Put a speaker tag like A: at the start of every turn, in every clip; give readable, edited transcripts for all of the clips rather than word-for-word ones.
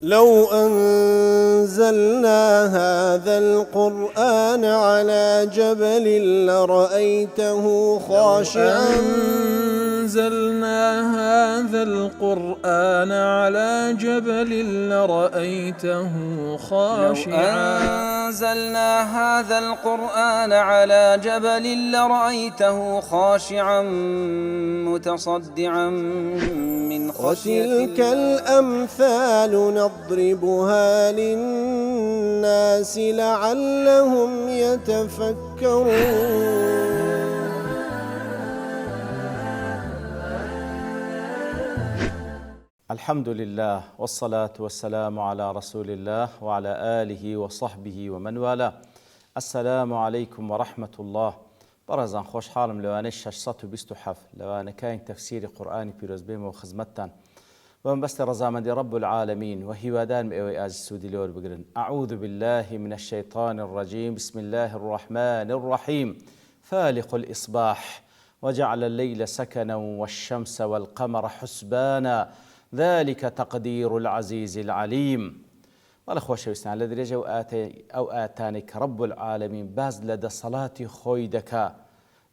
A: لو أنزلنا هذا القرآن على جبل لرأيته خاشعا
B: أنزلنا هذا القرآن على جبل لرأيته خاشعا
C: أنزلنا هذا القرآن على جبل لرأيته خاشعا متصدعا من خشية
A: وتلك الأمثال نضربها للناس لعلهم يتفكرون.
D: الحمد لله والصلاة والسلام على رسول الله وعلى آله وصحبه ومن والاه. السلام عليكم ورحمة الله. برزان خوش حالم لوانه 627 لوانه كاين تفسير قرآني بيروز بيم وخزمتان ومن بست رزامندي رب العالمين وهيوادان بأوي آز السودي لور بقرن. أعوذ بالله من الشيطان الرجيم. بسم الله الرحمن الرحيم. فالق الإصباح وجعل الليل سكنا والشمس والقمر حسبانا ذلك تقدير العزيز العليم. والله خوش ويستان الذي رجع أو آتانك رب العالمين باز لدى صلاة خويدك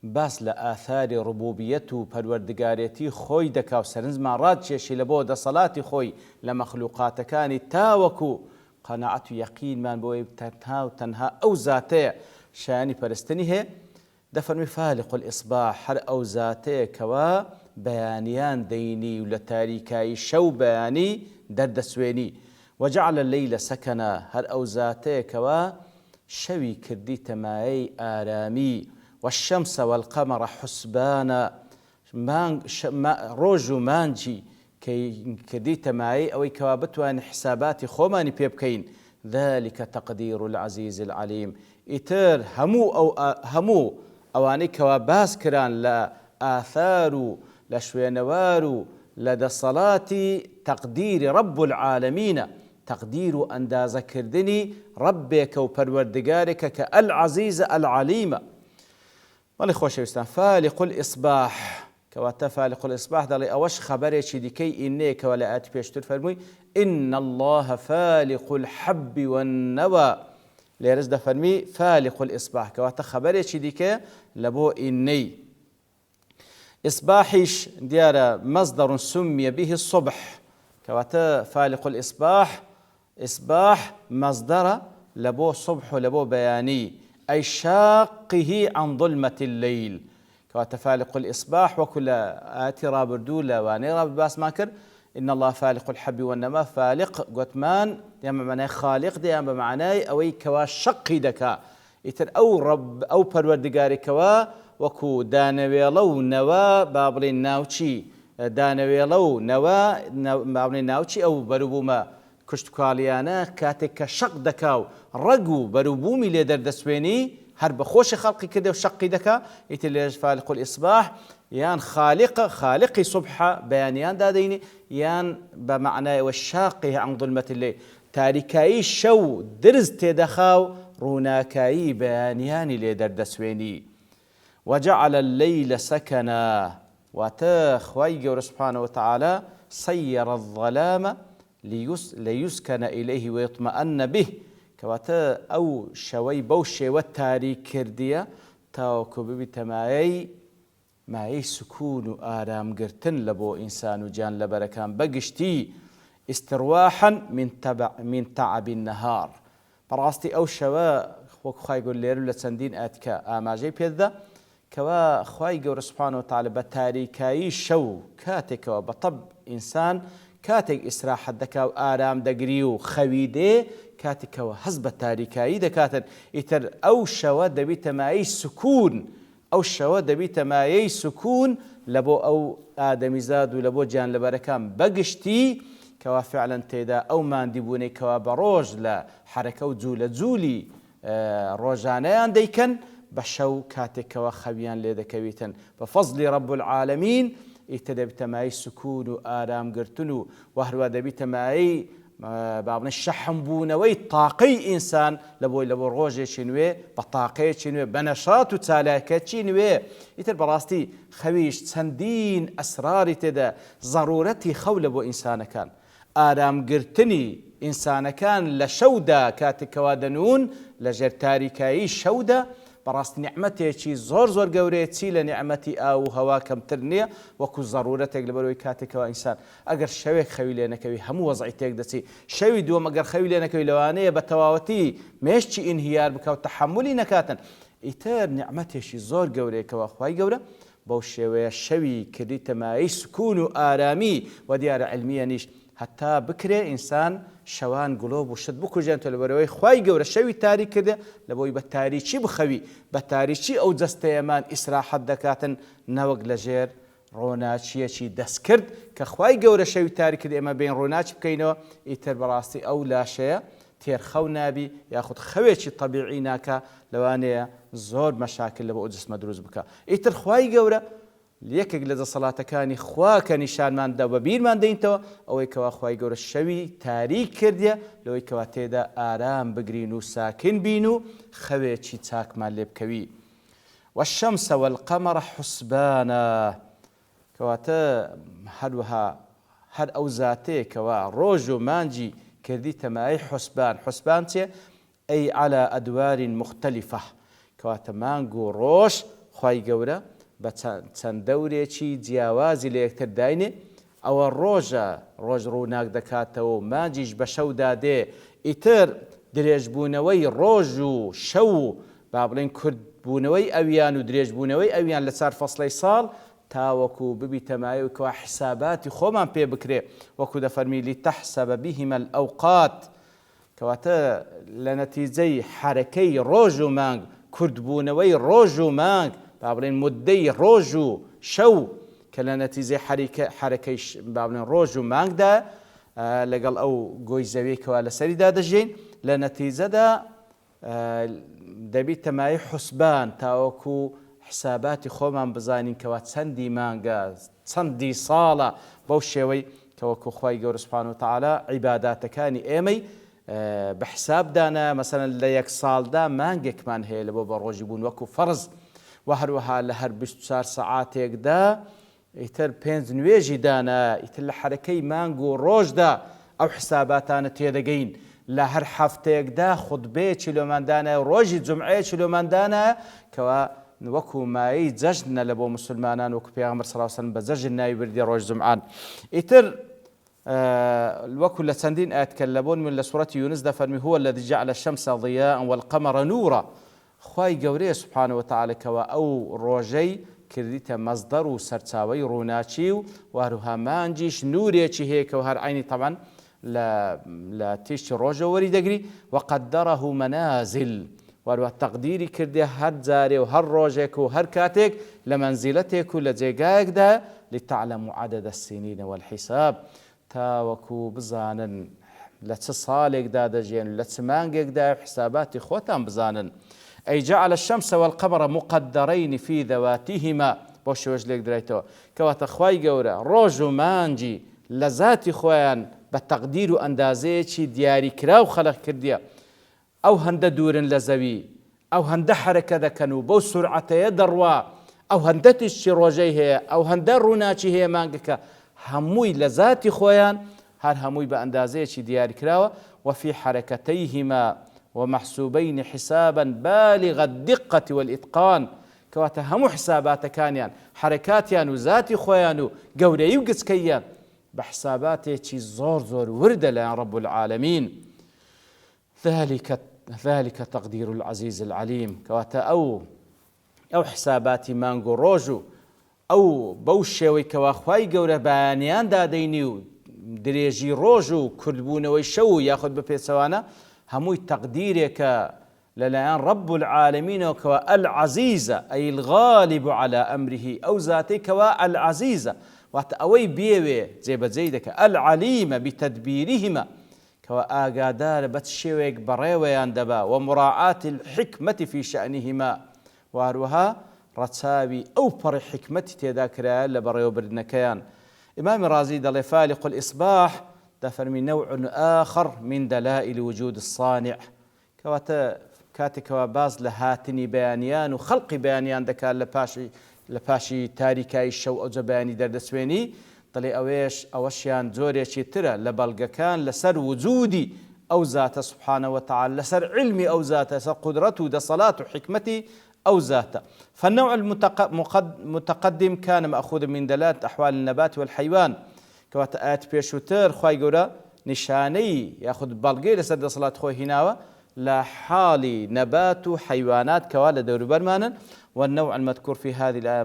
D: باز لآثار ربوبيته پروردگاريتي خويدك وسرنز ما رادشيش لبود صلاة خوي لمخلوقات كان تاوكو قناعة يقين من بوي تنها أو ذاتي شاني پرستنيه دفن فالق الإصباح هر أو ذاتي كوا بيانيان ديني ولتاريكاي شو بياني درد سويني وجعل الليل سكنا هر أو ذاتي كوا شوي كردي تماي آرامي والشمس والقمر حسبانا روجو مانجي كي كردي تماي أو كوابتوان حسابات خوماني بيبكين ذلك تقدير العزيز العليم. إتر همو أواني كواباس كران لا آثار لشوينوار لدى صلاة تقدير رب العالمين تقدير أنداز كردني ربك وپروردگارك كالعزيز العليم. مالي خوش ويستان فالق الإصباح كواتا فالق الإصباح دالي أوش خبري شديكي إنيك ولا آتي بيشتر فرمي إن الله فالق الحب والنوى ليرزد فرمي فالق الإصباح كواتا خبري شديكي لبو إني إصباحش ديار مصدر سمي به الصبح كواتا فالق الإصباح إصباح مصدر لبو صبح لبو بياني أي شاقه عن ظلمة الليل كواتا فالق الإصباح وكل آتي رابردولا واني راب باس ماكر إن الله فالق الحب والنما فالق قوتمان ديما معناه خالق ديما معناه أوي كوا شقي دكا إتر أو رب أو پروردگاري كوا وكو دانويلو نوا بابلين ناوچي دانويلو نوا بابلين ناوچي أو بروبوما كشتكاليانا كاتك شق دكاو رقو بروبومي لدر دسويني هر بخوش خلقي كده وشقي دكا يتلي فالق الإصباح يان خالقي صبح بيانيان داديني يان بمعنى والشاقي عن ظلمة الليل تاريكاي شو درز تدخاو روناكاي بيانياني لدر دسويني وجعل الليل سكنا وتخوي سبحانه وتعالى سير الظلام ليسكن إليه ويطمئن به كواتا أو شوي بوشي والتاريك كردية تاوكو ببتمايي معي سكون آرام قرتن لبو إنسان جان لبركان بقشتي استرواحا من تعب النهار براستي أو شوا وخواي يقول ليرو لتسندين آتكا آماجي بيذا كوا خواي قول سبحانه وتعالى بتاريكاي شو كاتك وبطب إنسان كاتك إسراح دكا وآرام دقريو خويده كاتك وحزب التاريكاي دكاتن إتر أو شوا دبيت ماي سكون أو شوا دبيت ماي سكون لبو أو آدمي زاد ولبو جان لبركان بقشتي كوا فعلا تيدا أو ما ندبوني كوا بروج لحركة وزولي روجانيان ديكن بشو كاتك وخبيان لذكويتن بفضل رب العالمين اتدى بتماي سكون وآرام قرتنو وهروا دبي تماي بابن الشحن بونوي طاقي إنسان لبو روجي شنوي بطاقي شنوي بنشاط وتالاكات شنوي يتر براستي خويش سندين أسرار تدا ضرورتي خول بو إنسان كان آرام قرتني ئینسانەکان لە شەودا کاتێکەوە دەنوون لەژێر تاریکایی شەودا بەڕاستی نیعمەتێکی زۆر زۆر گەورەیە چی لە نیعمەتی ئاو و هەوا کەمتر نییە وەکو ضرورەتێک لەبەرەوەی کاتێکەوە ئینسان ئەگەر شەوێک خەوی لێ نەکەوی هەموو وەزعی تێک دەچی شەوی دووەم ئەگەر خەوی لێ نەکەوی لەوانەیە بە تەواوەتی مێشتی ئینهیار بکەوت تەحەمولی نەکاتن ئیتر نیعمەتێکی زۆر گەورەیەکەوە خوای گەورە بەو شێوەیە شەوی کردیتە مایەی سکون و ئارامی و دیارە علمیە نیش هەتا بکرێ ئینسان شەوان گڵۆب و شت بکوژێنتە لەبەرەوەی خوای گەورە شەوی تاریک کردێ لەبەوەی بە تاریکی بخەوی بە تاریکی ئەو جەستەیەمان ئیسراحەت دەکاتن نەوەک لەژێر ڕۆناچیەکی دەست کرد کە خوای گەورە شەوی تاریک کرد ئێمە بین ڕۆناچ بکەینەوە ئیتر بەڕاستی ئەو لاشەیە تێرخەو نابی یاخود خەوێکی طەبیعی ناکە لەوانەیە زۆر مەشاکل لە بۆ جسمە دروست بکە ئیتر خوای گەورە یەکێک لە دەسەڵاتەکانی خوا کە نیشانماندا بە بیرمان دەینتەوە ئەوەی کەوا خوای گەورە شەوی تاریک کردیە لەوەی کەوا تێدا ئارام بگرین و ساکن بین و خەوێکی چاکمان لێ بکەوی والشەمس والقەمەڕ حوسبانە کەواتە هەروەها هەر ئەو زاتەیە کەوا ڕۆژ و مانجی کردیتە مایەی حوسبان حوسبان چێ ئەی على ئەدوار مختلفە کەواتە مانگ و ڕۆژ خوای گەورە بە چەند دەورێکی جیاوازی لە یەکتر داینێ ئەوە ڕۆژە ڕۆژ ڕووناک دەکاتەوە و مانجیش بە شەودا دێ ئیتر درێژبوونەوەی ڕۆژ و شەو و با بڵێن کورتبوونەوەی ئەویان و درێژبوونەوەی ئەویان لە چار فەسڵەی ساڵ تاوەکو ببیتە مایەوەکەوە حساباتی خۆمان پێ بکرێ وەکو دەفەرمی لتەحسەبە بهما الأوقات کەواتە لە نەتیجەی حرەکەی ڕۆژ و مانگ کورتبوونەوەی ڕۆژ و مانگ با بڵێن مدەی ڕۆژ و شەو کە لە نەتیجەی حرەکەی با بڵێن ڕۆژ و مانگدا لەگەڵ ئەو گۆی زەویەکەوە لەسەریدا دەژین لە نەتیجەدا دەبیتە مایەی حوسبان تاوەکو حساباتی خۆمان بزانین کەوا چەندی مانگە چەندی ساڵە بەو شێوەی کەوەکو خوای گەورە سوبحانە وتەعالا عیباداتەکانی ئێمەی بە حسابدانە مەسەلەن لە یەک ساڵدا مانگێکمان هەیە لەبۆ بە ڕۆژی بوون وەکو فەرز و هەروەها لە هەر 24 سەعاتێکدا ئیتر 5 نوێژی دانا ئیتر لە حرەکەی مانگ و ڕۆژدا ئەو حساباتانە تێدەگەین لە هەر هەفتەیەکدا خوتبەیەکی لۆماندانە ڕۆژی جومعەیەکی لۆماندانە کەوا وەکو مایەی جەژنە لە بۆ مسلمانان وەکو پێغەمبەر صلی الله علیه و سلم بە جەژن ناوی بردی ڕۆژ جومعان ئیتر وەکو لە چەندین ئاەتکە لە بۆن من لە سوورەتی یونس دەفەرمی هو الذي جعل الشمس ضياء والقمر نورا خوای گەورەیە سوبحانه وتعالى کەوا ئەو ڕۆژەی کردیتە مەزدەر و سەرچاوەی ڕووناچی و هەروەها مانجیش نورێکی هەیە کە هەر عینی طبعا لە تیشتی ڕۆژە وەری دەگری وقدره منازل وەروە تەقدیری کردێ هەر جارێ و هەر ڕۆژێک و هەر کاتێک لە مەنزیلەتێک و لە جێگایەکدا لتعلموا عدد السنين والحساب تاوەکو بزانن لە چ ساڵێکدا دەژێن لە چ مانگێکدا حساباتی خۆتان بزانن أي جعل الشمس والقمر مقدرين في ذواتهما بۆ شێوەش لێک درایتەوە کەواتە خوای گەورە ڕۆژ و مانجی لە ذاتی خۆیان بە تەقدیر و ئەندازەیەکی دیاریکرا و خەلق کردیە ئەو هەندە دوورن لە زەوی ئەو هەندە حرەکە دەکەن و بەو سورعەتەیە دەڕوا ئەو هەندە تیشتی ڕۆژەی هەیە ئەو هەندە ڕووناچی هەیە مانگەکە هەمووی لە ذاتی خۆیان هەر هەمووی بە ئەندازەیەکی دیاریکراوە وفي حركتيهما ومحسوبين حسابا بالغ الدقة والإتقان كواتا همو حسابات كانيان حركاتيان وذاتي خويانو قوري وقس كيان بحساباتي چي زور زور ورد لان رب العالمين ذلك تقدير العزيز العليم كواتا أو حساباتي مانغو روجو أو بوشيوي كوا خواي قوري بانيان دادينيو دريجي روجو كردبونوي شو ياخد بپيسوانا هموي تقديرك للان رب العالمين وكوا العزيزة أي الغالب على أمره أو ذاتي كوا العزيزة واتأوي بيوي زيبت زيدك العليم بتدبيرهما كوا آقادار بتشيويك بريويان دبا ومراعاة الحكمة في شأنهما واروها رتساوي أو بر حكمة تذاكرا لبريو بردنكيان إمام رازي دل فالق الإصباح دفرمي نوع آخر من دلائل وجود الصانع كواتا كاتك وباز لهاتني بيانيان وخلق بيانيان دكا لباشي تاريكاي الشو أو زباني دردسويني دەڵێ ئەوەشیان جۆرێکی ترە لە بەڵگەکان لەسەر وجودی ئەو زاتە سبحانه وتعالى لەسەر علمی ئەو زاتە لەسەر قدرەت و دەسەڵات و حکمەتی أو ذاته. فالنوع المتقدم كان مأخوذ من دلالة أحوال النبات والحيوان كوات آيات بيشوتر خواهي قولا نشاني ياخذ بلغي لسد صلاة خوي هناوة لا حال نبات حيوانات كوالا دور برمانا. والنوع المذكور في هذه الآية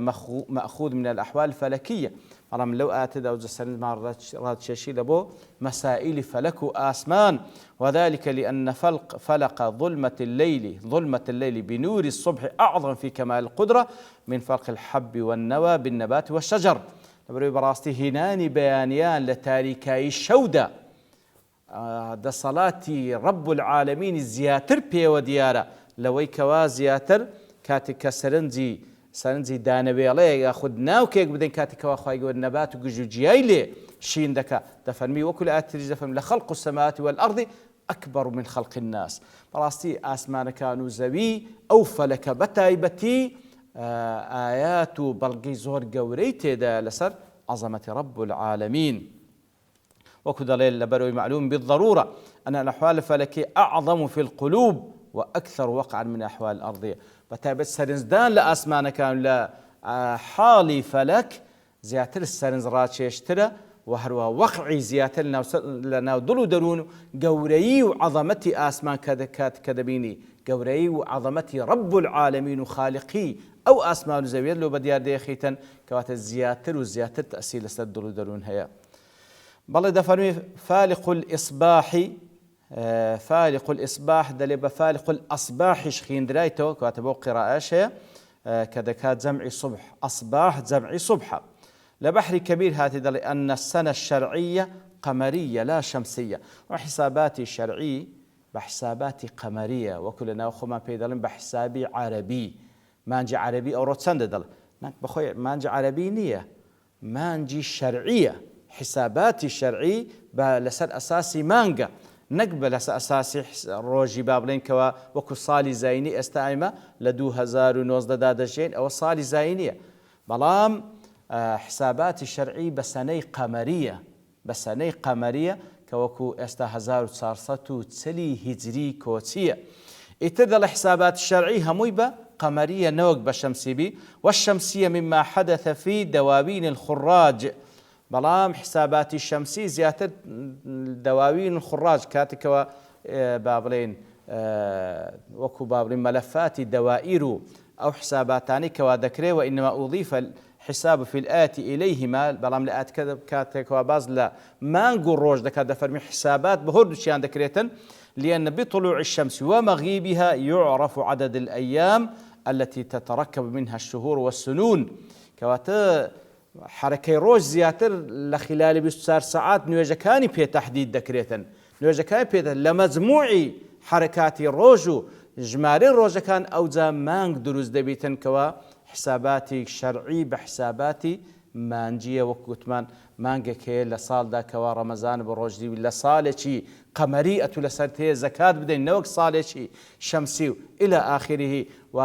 D: مأخوذ من الأحوال الفلكية. رغم لو آتد أو زسرين مع راد شاشي لبو مسائل فلك وآسمان، وذلك لأن فلق ظلمة الليل بنور الصبح أعظم في كمال القدرة من فرق الحب والنوى بالنبات والشجر. نبري براستي هناني بيانيان لتاريكاي الشودة دا صلاتي رب العالمين زياتر بي وديارة لوي كوا زياتر كاتك سرنجي دانبيلي ياخذ ناوكيك بدين كاتك واخاي والنبات وجوجياي لي شين دكا دفرمي وكل اتري دفرم لخلق السماوات والارض اكبر من خلق الناس. براستي اسمان كانوا زوي او فلك بتايبتي ايات بلقي زور قوريتي دا لسر عظمه رب العالمين. وكدليل لبروي معلوم بالضروره ان الاحوال الفلكيه اعظم في القلوب واكثر وقعا من الاحوال الارضيه. بتابت سرنزدان لأسمان كان لا حالي فلك زياتر السرنز راتشيشترا وهروا وقعي زياتر لنا ضلو درون قوري وعظمتي آسمان كدبيني قوري وعظمتي رب العالمين وخالقي أو آسمان زوير لو بديار ديخيتا كوات الزياتر والزياتر تأسيل لسد ضلو درون هيا. بل دفرمي فالق الإصباح دليل فالق الأصباح شخين درايتو كاتبو قراءة شيء كذا جمع صبح أصباح جمع صبح لبحر كبير هاتي دليل أن السنة الشرعية قمرية لا شمسية وحساباتي شرعي بحساباتي قمرية وكلنا وخما بيدلين بحسابي عربي مانجي عربي أو روتسند دل بخوي مانجي عربي نية مانجي شرعية حساباتي الشرعي بلسر أساسي مانجا نقبل أساسي روجي بابلين كوا وكو صالي زايني استعيمة لدو 2019 دادجين أو صالي زاينية بلام حسابات الشرعي بسني قمرية كوكو استا 1930 هجري كوتية. اتدل حسابات الشرعي همويبة قمرية نوق بشمسي بي والشمسية مما حدث في دواوين الخراج. بلام حساباتي الشمسي زيادة دواوين الخراج كاتك بابلين وكو بابلين ملفات دوائر أو حساباتاني كوادكري وإنما أضيف الحساب في الآتي إليهما بلام لآت كاتك وباز لا ما نقول روج دكا دفرمي حسابات بهردو شيان دكريتا لأن بطلوع الشمس ومغيبها يعرف عدد الأيام التي تتركب منها الشهور والسنون. كواتا حركة روج زياتر لخلال 24 ساعات نوێژەکانی پێ تحديد دەکرێتن نوێژەکانی پێ لمجموعي حركات الروج ژمارەی ڕۆژەکان ئەوجا مانگ دروست دەبێتن کەوا حساباتی شەرعی بە حساباتی مانجیە وەکوتمان مانگێک هەیە لە ساڵدا کەوا ڕەمەزان بە ڕۆژدی لە ساڵێکی قەمەری ئەتوو لەسەر تێ زەکات بدەین نەوەک ساڵێکی شەمسی و إلى آخره و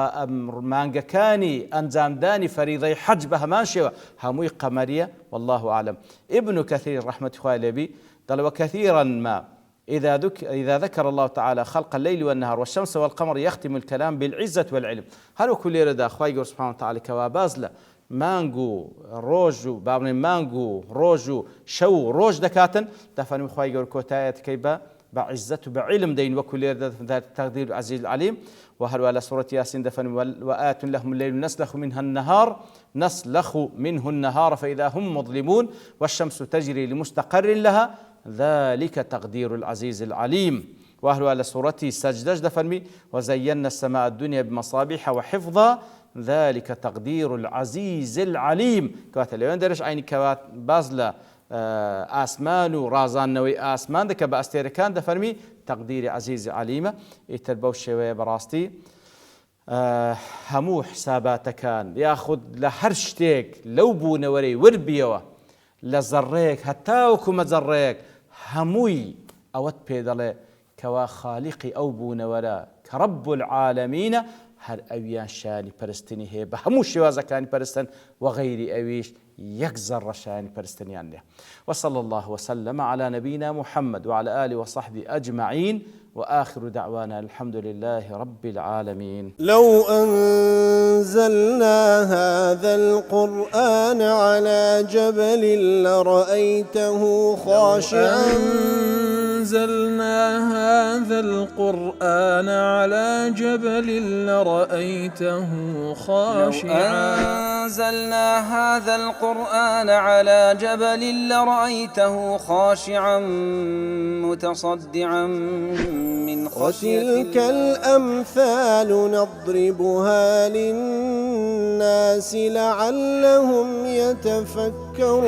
D: مانگەکانی ئەنجامدانی فەریضەی حەج بە هەمان شێوە هەمووی قەمەریە والله أعلم. ابن كثير رحمة الله عليه قال وكثيرا ما إذا ذكر الله تعالى خلق الليل والنهار والشمس والقمر يختم الكلام بالعزة والعلم. هل كل ردا خواي سبحانه وتعالى كوابازله مانجو روجو بابن مانجو روجو شو روج دكاتن دفن خواي يقول كوتايات كيبا بعزة بعلم دين وكل ذات تقدير العزيز العليم. وهل على سورة ياسين دفن وآت لهم الليل نسلخ منه النهار فإذا هم مظلمون والشمس تجري لمستقر لها ذلك تقدير العزيز العليم. وأهل على سورة سجدة دفن وزينا السماء الدنيا بمصابيح وحفظا ذلك تقدير العزيز العليم. كوات اليوم درش عيني كوات بازلا آسمان ورازان نوي آسمان دك باستيركان دفرمي تقدير عزيز عليمة يتربو شوية براستي همو حساباتكان ياخذ لهرشتك لو بونوري وربيوه لزريك هتاوكو مزريك هموي اوت بيدله كوا خالقي او بونورا كرب العالمين هر اويان شاني برستني هي بهمو شوازكاني برستن وغيري اويش يكزر رشاني برستنيانه. وصلى الله وسلم على نبينا محمد وعلى آله وصحبه أجمعين، وآخر دعوانا الحمد لله رب العالمين.
A: لو أنزلنا هذا القرآن على جبل لرأيته خاشعا
B: أنزلنا هذا القرآن على جبل لرأيته خاشعا.
C: أنزلنا هذا القرآن على جبل لرأيته خاشعا متصدعا من خشية الله.
A: وتلك الأمثال نضربها للناس لعلهم يتفكرون.